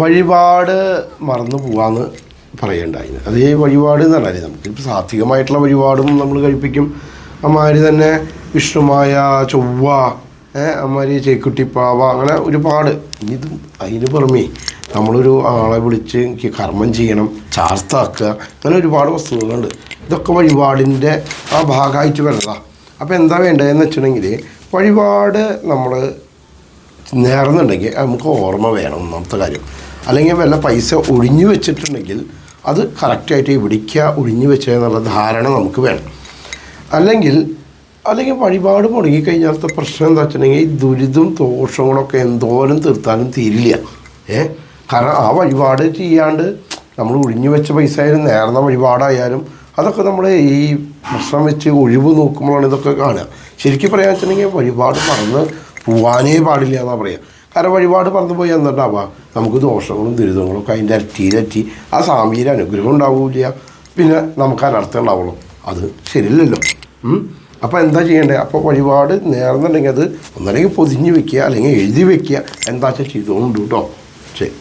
വഴിപാട് മറന്നു പോകാമെന്ന് പറയണ്ടായി. അതേ വഴിപാട് എന്ന് പറഞ്ഞാൽ നമുക്കിപ്പോൾ സാത്വികമായിട്ടുള്ള വഴിപാടും നമ്മൾ കഴിപ്പിക്കും. അമ്മാതിരി തന്നെ വിഷ്ണുമായ ചൊവ്വ, അമ്മാതിരി ചേക്കുട്ടിപ്പാവ, അങ്ങനെ ഒരുപാട്. ഇതും അതിന് പുറമേ നമ്മളൊരു ആളെ വിളിച്ച് എനിക്ക് കർമ്മം ചെയ്യണം, ചാർത്താക്കുക, അങ്ങനെ ഒരുപാട് വസ്തുക്കളുണ്ട്. ഇതൊക്കെ വഴിപാടിൻ്റെ ആ ഭാഗമായിട്ട് വരുന്നതാണ്. അപ്പോൾ എന്താ വേണ്ടതെന്ന് വെച്ചിട്ടുണ്ടെങ്കിൽ വഴിപാട് നമ്മൾ നേർന്നുണ്ടെങ്കിൽ നമുക്ക് ഓർമ്മ വേണം, ഒന്നാമത്തെ കാര്യം. അല്ലെങ്കിൽ വല്ല പൈസ ഒഴിഞ്ഞു വെച്ചിട്ടുണ്ടെങ്കിൽ അത് കറക്റ്റായിട്ട് ഇവിടേക്ക് ഒഴിഞ്ഞു വെച്ചതെന്നുള്ള ധാരണ നമുക്ക് വേണം. അല്ലെങ്കിൽ വഴിപാട് മുടങ്ങിക്കഴിഞ്ഞാലത്തെ പ്രശ്നം എന്താ വെച്ചിട്ടുണ്ടെങ്കിൽ ഈ ദുരിതവും ദോഷങ്ങളൊക്കെ എന്തോരം തീർത്താലും തീരില്ല. കാരണം ആ വഴിപാട് ചെയ്യാണ്ട് നമ്മൾ ഒഴിഞ്ഞു വെച്ച പൈസ ആയാലും നേർന്ന വഴിപാടായാലും അതൊക്കെ നമ്മൾ ഈ പ്രശ്നം വെച്ച് ഒഴിവ് നോക്കുമ്പോഴാണ് ഇതൊക്കെ കാണുക. ശരിക്കും പറയാൻ വെച്ചിട്ടുണ്ടെങ്കിൽ വഴിപാട് മറന്ന് പോവാനേ പാടില്ല എന്നാണ് പറയുക. കാരണം വഴിപാട് മറന്നു പോയി എന്നിട്ടാവുക നമുക്ക് ദോഷങ്ങളും ദുരിതങ്ങളും ഒക്കെ അതിൻ്റെ ഇരട്ടി ആ സ്വാമിയുടെ അനുഗ്രഹം ഉണ്ടാവില്ല, പിന്നെ നമുക്ക് അനർത്ഥം ഉണ്ടാവുള്ളൂ. അത് ശരിയല്ലല്ലോ. അപ്പോൾ എന്താ ചെയ്യേണ്ടത്? അപ്പോൾ വഴിപാട് നേർന്നുണ്ടെങ്കിൽ അത് ഒന്നല്ലെങ്കിൽ പൊതിഞ്ഞ് വെക്കുക, അല്ലെങ്കിൽ എഴുതി വെക്കുക, എന്താ വെച്ചാൽ ചെയ്തുകൊണ്ട് കേട്ടോ. ശരി.